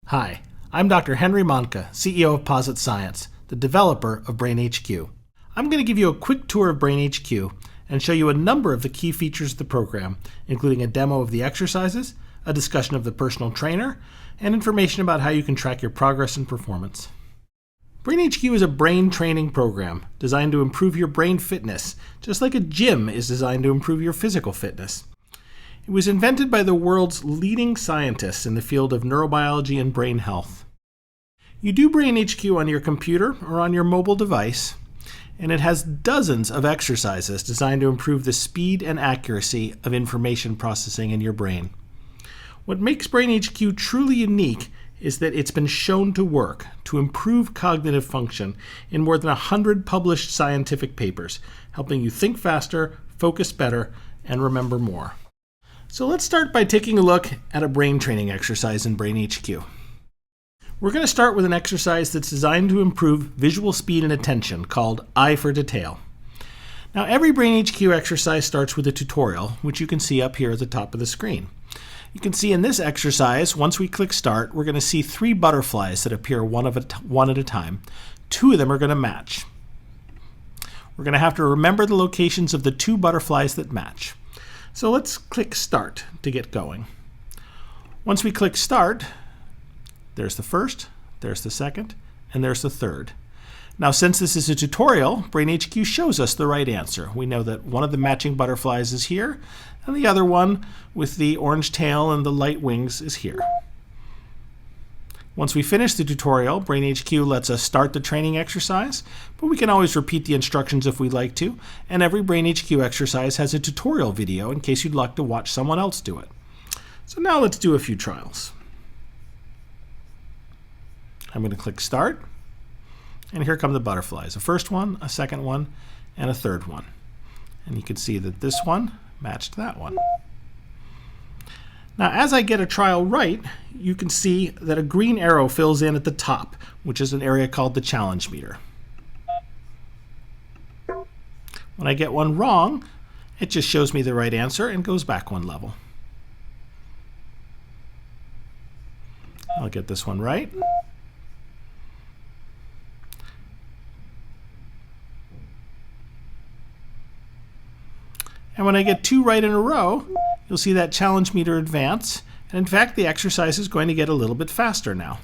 Hi, I'm Dr. Henry Monka, CEO of Posit Science, the developer of BrainHQ. I'm going to give you a quick tour of BrainHQ and show you a number of the key features of the program, including a demo of the exercises, a discussion of the personal trainer, and information about how you can track your progress and performance. BrainHQ is a brain training program designed to improve your brain fitness, just like a gym is designed to improve your physical fitness. It was invented by the world's leading scientists in the field of neurobiology and brain health. You do BrainHQ on your computer or on your mobile device, and it has dozens of exercises designed to improve the speed and accuracy of information processing in your brain. What makes BrainHQ truly unique is that it's been shown to work to improve cognitive function in more than 100 published scientific papers, helping you think faster, focus better, and remember more. So let's start by taking a look at a brain training exercise in BrainHQ. We're going to start with an exercise that's designed to improve visual speed and attention, called Eye for Detail. Now, every BrainHQ exercise starts with a tutorial, which you can see up here at the top of the screen. You can see in this exercise, once we click Start, we're going to see 3 butterflies that appear one at a time. 2 of them are going to match. We're going to have to remember the locations of the 2 butterflies that match. So let's click Start to get going. Once we click Start, there's the first, there's the second, and there's the third. Now, since this is a tutorial, BrainHQ shows us the right answer. We know that one of the matching butterflies is here, and the other one with the orange tail and the light wings is here. Once we finish the tutorial, BrainHQ lets us start the training exercise, but we can always repeat the instructions if we'd like to, and every BrainHQ exercise has a tutorial video in case you'd like to watch someone else do it. So now let's do a few trials. I'm going to click Start, and here come the butterflies. A first one, a second one, and a third one. And you can see that this one matched that one. Now, as I get a trial right, you can see that a green arrow fills in at the top, which is an area called the challenge meter. When I get one wrong, it just shows me the right answer and goes back 1 level. I'll get this one right. And when I get 2 right in a row, you'll see that challenge meter advance. And in fact, the exercise is going to get a little bit faster now.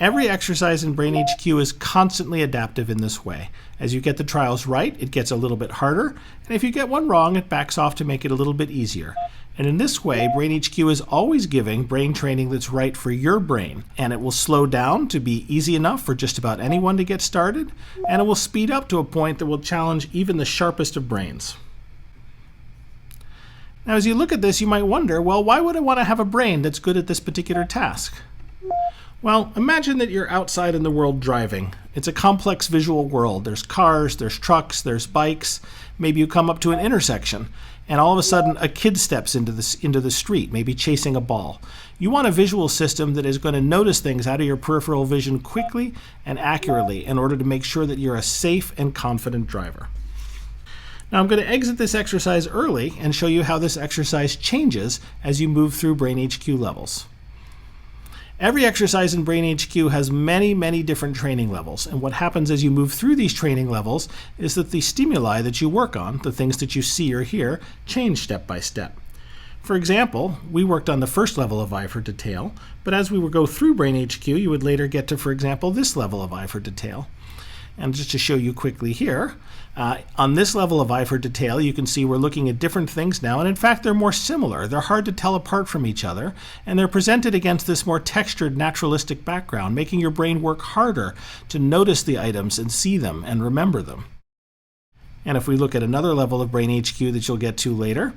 Every exercise in BrainHQ is constantly adaptive in this way. As you get the trials right, it gets a little bit harder. And if you get one wrong, it backs off to make it a little bit easier. And in this way, BrainHQ is always giving brain training that's right for your brain. And it will slow down to be easy enough for just about anyone to get started. And it will speed up to a point that will challenge even the sharpest of brains. Now, as you look at this, you might wonder, well, why would I want to have a brain that's good at this particular task? Well, imagine that you're outside in the world driving. It's a complex visual world. There's cars, there's trucks, there's bikes. Maybe you come up to an intersection, and all of a sudden a kid steps into the street, maybe chasing a ball. You want a visual system that is going to notice things out of your peripheral vision quickly and accurately in order to make sure that you're a safe and confident driver. Now, I'm going to exit this exercise early and show you how this exercise changes as you move through BrainHQ levels. Every exercise in BrainHQ has many, many different training levels, and what happens as you move through these training levels is that the stimuli that you work on, the things that you see or hear, change step by step. For example, we worked on the first level of Eye for Detail, but as we would go through BrainHQ, you would later get to, for example, this level of Eye for Detail. And just to show you quickly here, on this level of Eye for Detail, you can see we're looking at different things now, and in fact, they're more similar. They're hard to tell apart from each other, and they're presented against this more textured, naturalistic background, making your brain work harder to notice the items and see them and remember them. And if we look at another level of BrainHQ that you'll get to later,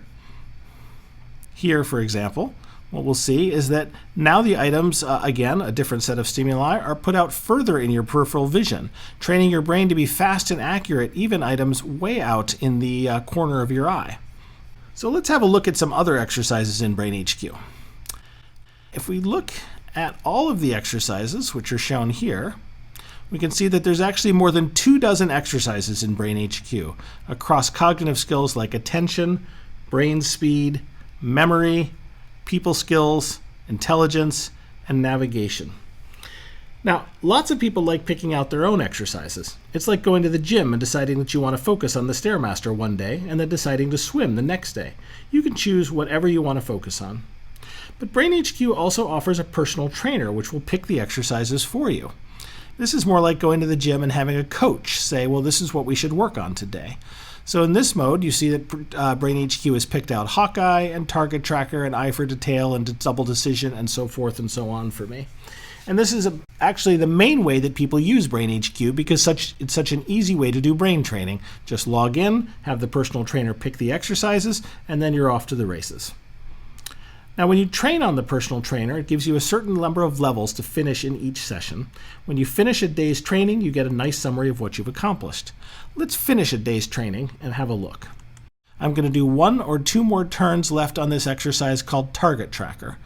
here, for example, what we'll see is that now the items, again, a different set of stimuli, are put out further in your peripheral vision, training your brain to be fast and accurate, even items way out in the corner of your eye. So let's have a look at some other exercises in BrainHQ. If we look at all of the exercises, which are shown here, we can see that there's actually more than 24 exercises in BrainHQ across cognitive skills like attention, brain speed, memory, people skills, intelligence, and navigation. Now, lots of people like picking out their own exercises. It's like going to the gym and deciding that you want to focus on the Stairmaster one day and then deciding to swim the next day. You can choose whatever you want to focus on. But BrainHQ also offers a personal trainer which will pick the exercises for you. This is more like going to the gym and having a coach say, well, this is what we should work on today. So in this mode, you see that BrainHQ has picked out Hawkeye and Target Tracker and Eye for Detail and Double Decision and so forth and so on for me. And this is actually the main way that people use BrainHQ because it's such an easy way to do brain training. Just log in, have the personal trainer pick the exercises, and then you're off to the races. Now, when you train on the personal trainer, it gives you a certain number of levels to finish in each session. When you finish a day's training, you get a nice summary of what you've accomplished. Let's finish a day's training and have a look. I'm going to do 1 or 2 more turns left on this exercise called Target Tracker.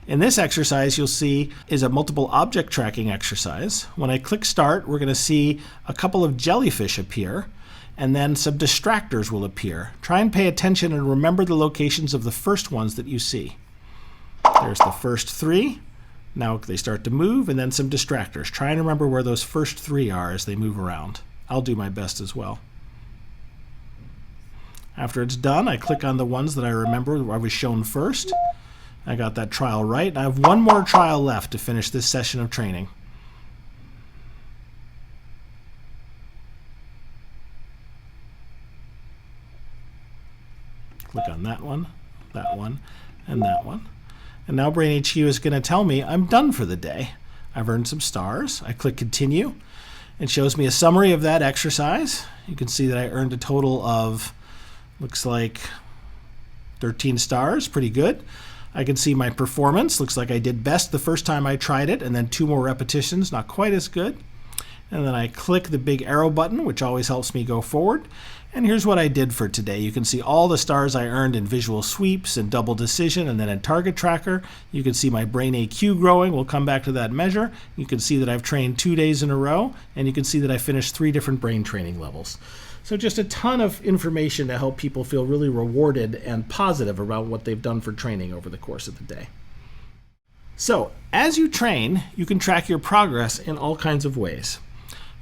In this exercise, you'll see is a multiple object tracking exercise. When I click Start, we're going to see a couple of jellyfish appear, and then some distractors will appear. Try and pay attention and remember the locations of the first ones that you see. There's the first 3. Now they start to move, and then some distractors. Try and remember where those first 3 are as they move around. I'll do my best as well. After it's done, I click on the ones that I remember I was shown first. I got that trial right. I have 1 more trial left to finish this session of training. Click on that one, and that one. And now BrainHQ is going to tell me I'm done for the day. I've earned some stars. I click Continue. It shows me a summary of that exercise. You can see that I earned a total of, looks like 13 stars, pretty good. I can see my performance. Looks like I did best the first time I tried it, and then 2 more repetitions, not quite as good. And then I click the big arrow button, which always helps me go forward. And here's what I did for today. You can see all the stars I earned in visual sweeps and double decision, and then in Target Tracker. You can see my BrainHQ growing. We'll come back to that measure. You can see that I've trained 2 days in a row, and you can see that I finished 3 different brain training levels. So just a ton of information to help people feel really rewarded and positive about what they've done for training over the course of the day. So as you train, you can track your progress in all kinds of ways.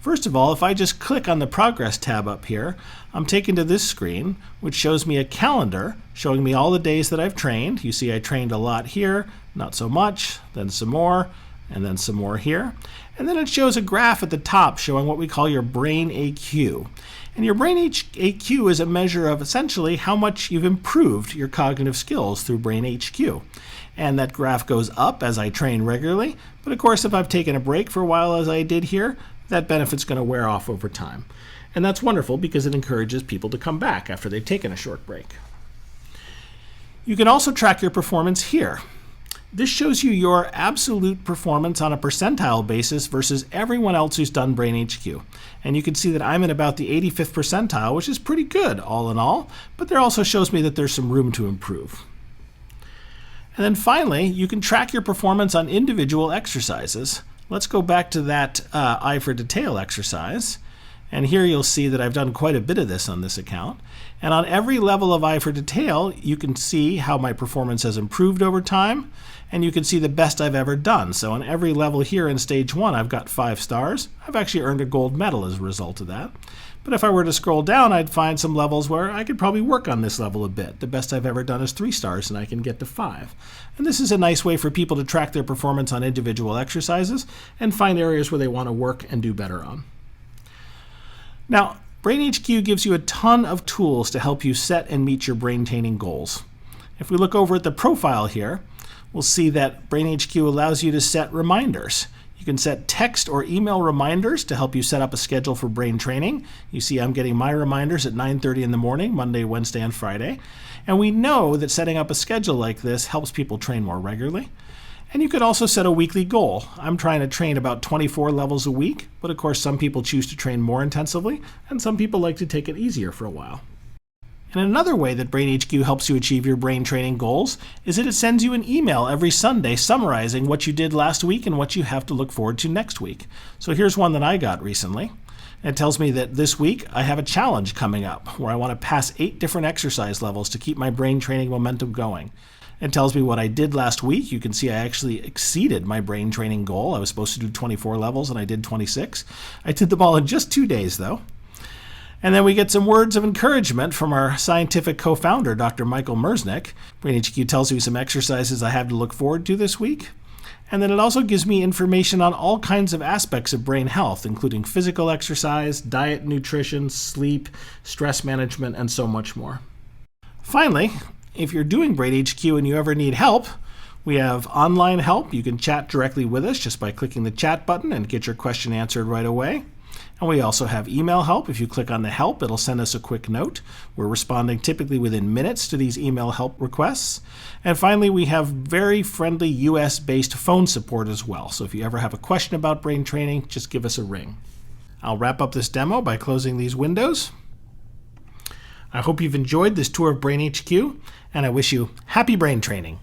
First of all, if I just click on the Progress tab up here, I'm taken to this screen, which shows me a calendar showing me all the days that I've trained. You see I trained a lot here, not so much, then some more, and then some more here. And then it shows a graph at the top showing what we call your BrainHQ. And your BrainHQ is a measure of essentially how much you've improved your cognitive skills through BrainHQ. And that graph goes up as I train regularly, but of course if I've taken a break for a while as I did here, that benefit's going to wear off over time. And that's wonderful because it encourages people to come back after they've taken a short break. You can also track your performance here. This shows you your absolute performance on a percentile basis versus everyone else who's done BrainHQ. And you can see that I'm in about the 85th percentile, which is pretty good all in all, but there also shows me that there's some room to improve. And then finally, you can track your performance on individual exercises. Let's go back to that Eye for Detail exercise. And here you'll see that I've done quite a bit of this on this account. And on every level of Eye for Detail, you can see how my performance has improved over time. And you can see the best I've ever done. So on every level here in stage 1, I've got 5 stars. I've actually earned a gold medal as a result of that. But if I were to scroll down, I'd find some levels where I could probably work on this level a bit. The best I've ever done is 3 stars, and I can get to 5. And this is a nice way for people to track their performance on individual exercises and find areas where they want to work and do better on. Now, BrainHQ gives you a ton of tools to help you set and meet your brain training goals. If we look over at the profile here, we'll see that BrainHQ allows you to set reminders. You can set text or email reminders to help you set up a schedule for brain training. You see I'm getting my reminders at 9:30 in the morning, Monday, Wednesday, and Friday. And we know that setting up a schedule like this helps people train more regularly. And you could also set a weekly goal. I'm trying to train about 24 levels a week, but of course some people choose to train more intensively, and some people like to take it easier for a while. And another way that BrainHQ helps you achieve your brain training goals is that it sends you an email every Sunday summarizing what you did last week and what you have to look forward to next week. So here's one that I got recently. It tells me that this week I have a challenge coming up where I want to pass 8 different exercise levels to keep my brain training momentum going. It tells me what I did last week. You can see I actually exceeded my brain training goal. I was supposed to do 24 levels and I did 26. I did them all in just 2 days though. And then we get some words of encouragement from our scientific co-founder, Dr. Michael Merznick. BrainHQ tells me some exercises I have to look forward to this week. And then it also gives me information on all kinds of aspects of brain health, including physical exercise, diet, nutrition, sleep, stress management, and so much more. Finally, if you're doing BrainHQ and you ever need help, we have online help. You can chat directly with us just by clicking the chat button and get your question answered right away. And we also have email help. If you click on the help, it'll send us a quick note. We're responding typically within minutes to these email help requests. And finally, we have very friendly US-based phone support as well. So if you ever have a question about brain training, just give us a ring. I'll wrap up this demo by closing these windows. I hope you've enjoyed this tour of BrainHQ, and I wish you happy brain training.